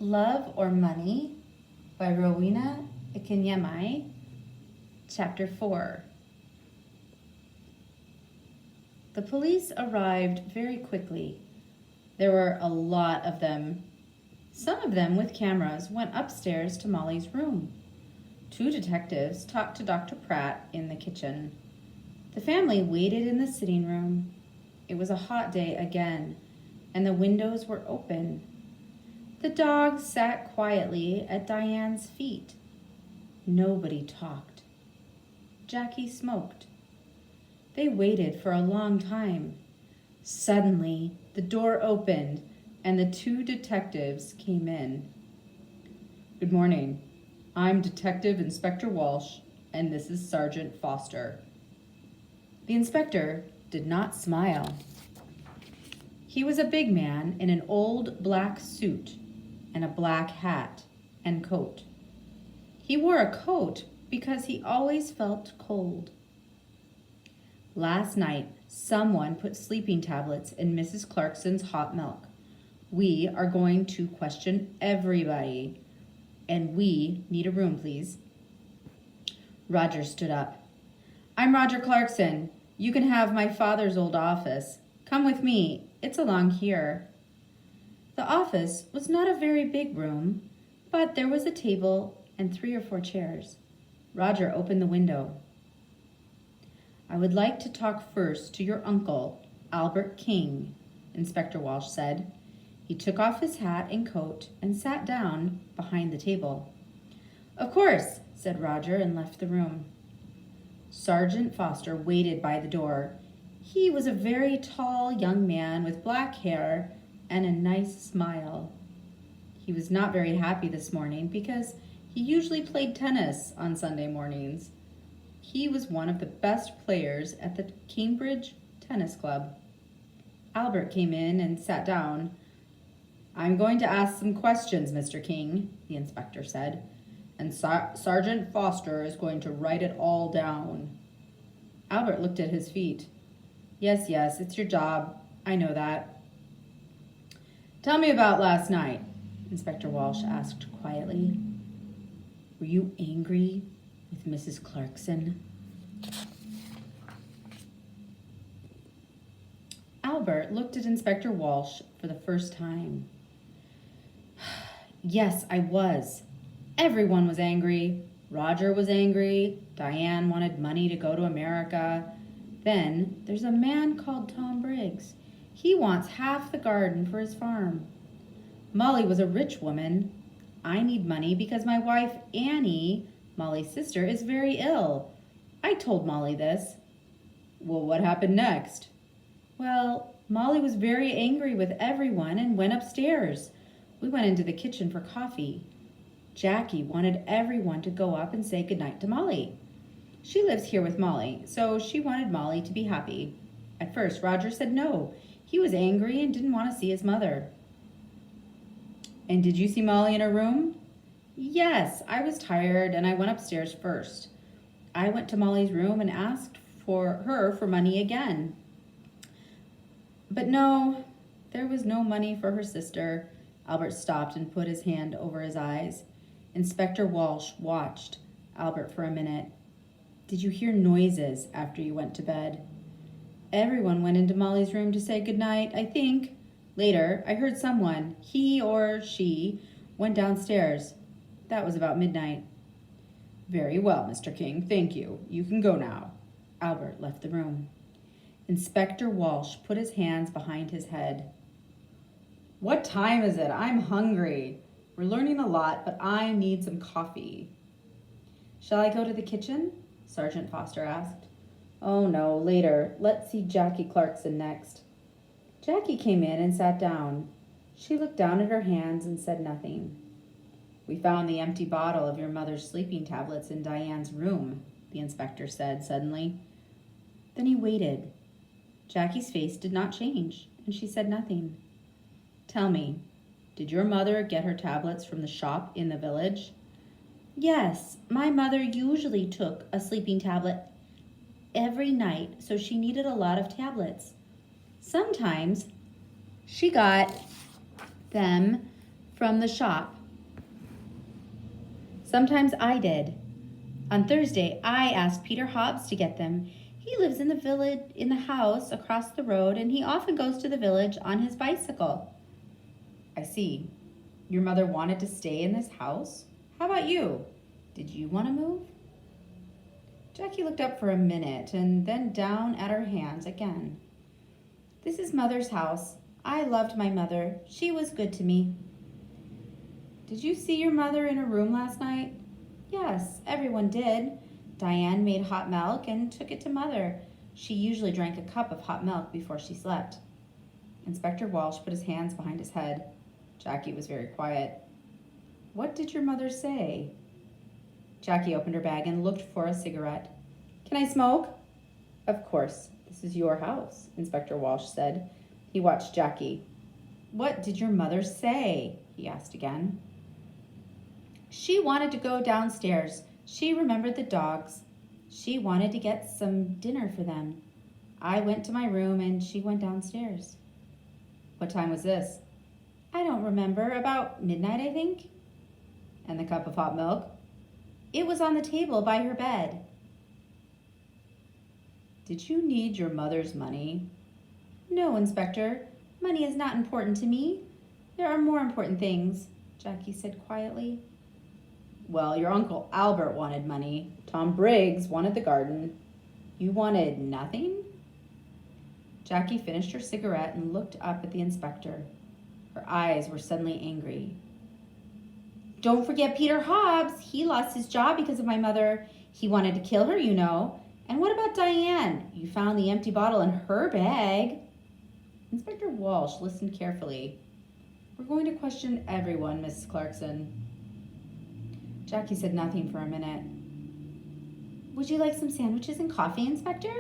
Love or Money by Rowena Akinyemi, Chapter 4. The police arrived very quickly. There were a lot of them. Some of them with cameras went upstairs to Molly's room. 2 detectives talked to Dr. Pratt in the kitchen. The family waited in the sitting room. It was a hot day again, and the windows were open. The dog sat quietly at Diane's feet. Nobody talked. Jackie smoked. They waited for a long time. Suddenly, the door opened and the 2 detectives came in. "Good morning. I'm Detective Inspector Walsh, and this is Sergeant Foster." The inspector did not smile. He was a big man in an old black suit and a black hat and coat. He wore a coat because he always felt cold. "Last night, someone put sleeping tablets in Mrs. Clarkson's hot milk. We are going to question everybody, and we need a room, please." Roger stood up. "I'm Roger Clarkson. You can have my father's old office. Come with me. It's along here." The office was not a very big room, but there was a table and 3 or 4 chairs. Roger opened the window. "I would like to talk first to your uncle, Albert King," Inspector Walsh said. He took off his hat and coat and sat down behind the table. "Of course," said Roger and left the room. Sergeant Foster waited by the door. He was a very tall young man with black hair and a nice smile. He was not very happy this morning because he usually played tennis on Sunday mornings. He was one of the best players at the Cambridge Tennis Club. Albert came in and sat down. "I'm going to ask some questions, Mr. King," the inspector said, "and Sergeant Foster is going to write it all down." Albert looked at his feet. Yes, it's your job. I know that." "Tell me about last night," Inspector Walsh asked quietly. "Were you angry with Mrs. Clarkson?" Albert looked at Inspector Walsh for the first time. "Yes, I was. Everyone was angry. Roger was angry. Diane wanted money to go to America. Then there's a man called Tom Briggs. He wants half the garden for his farm. Molly was a rich woman. I need money because my wife, Annie, Molly's sister, is very ill. I told Molly this." "Well, what happened next?" "Well, Molly was very angry with everyone and went upstairs. We went into the kitchen for coffee. Jackie wanted everyone to go up and say goodnight to Molly. She lives here with Molly, so she wanted Molly to be happy. At first, Roger said no. He was angry and didn't want to see his mother." "And did you see Molly in her room?" "Yes, I was tired and I went upstairs first. I went to Molly's room and asked her for money again. But no, there was no money for her sister." Albert stopped and put his hand over his eyes. Inspector Walsh watched Albert for a minute. "Did you hear noises after you went to bed?" "Everyone went into Molly's room to say goodnight, I think. Later, I heard someone, he or she, went downstairs. That was about midnight." "Very well, Mr. King, thank you. You can go now." Albert left the room. Inspector Walsh put his hands behind his head. "What time is it? I'm hungry. We're learning a lot, but I need some coffee." "Shall I go to the kitchen?" Sergeant Foster asked. "Oh no, later. Let's see Jackie Clarkson next." Jackie came in and sat down. She looked down at her hands and said nothing. "We found the empty bottle of your mother's sleeping tablets in Diane's room," the inspector said suddenly. Then he waited. Jackie's face did not change, and she said nothing. "Tell me, did your mother get her tablets from the shop in the village?" "Yes, my mother usually took a sleeping tablet every night, so she needed a lot of tablets. Sometimes she got them from the shop. Sometimes I did. On Thursday, I asked Peter Hobbs to get them. He lives in the house across the road, and he often goes to the village on his bicycle. I see. Your mother wanted to stay in this house? How about you? Did you want to move? Jackie looked up for a minute and then down at her hands again. This is Mother's house. I loved my mother. She was good to me. Did you see your mother in her room last night? Yes, everyone did. Diane made hot milk and took it to Mother. She usually drank a cup of hot milk before she slept. Inspector Walsh put his hands behind his head. Jackie was very quiet. What did your mother say? Jackie opened her bag and looked for a cigarette. Can I smoke? Of course. This is your house, Inspector Walsh said. He watched Jackie. What did your mother say? He asked again. She wanted to go downstairs. She remembered the dogs. She wanted to get some dinner for them. I went to my room and she went downstairs. What time was this? I don't remember. About midnight, I think. And the cup of hot milk? It was on the table by her bed. Did you need your mother's money? No, Inspector. Money is not important to me. There are more important things, Jackie said quietly. Well, your Uncle Albert wanted money. Tom Briggs wanted the garden. You wanted nothing? Jackie finished her cigarette and looked up at the inspector. Her eyes were suddenly angry. Don't forget Peter Hobbs. He lost his job because of my mother. He wanted to kill her, you know. And what about Diane? You found the empty bottle in her bag. Inspector Walsh listened carefully. We're going to question everyone, Mrs. Clarkson. Jackie said nothing for a minute. Would you like some sandwiches and coffee, Inspector?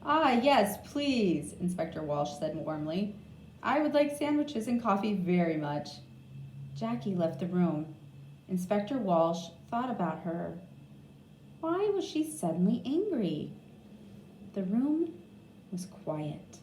Ah, yes, please, Inspector Walsh said warmly. I would like sandwiches and coffee very much. Jackie left the room. Inspector Walsh thought about her. Why was she suddenly angry? The room was quiet.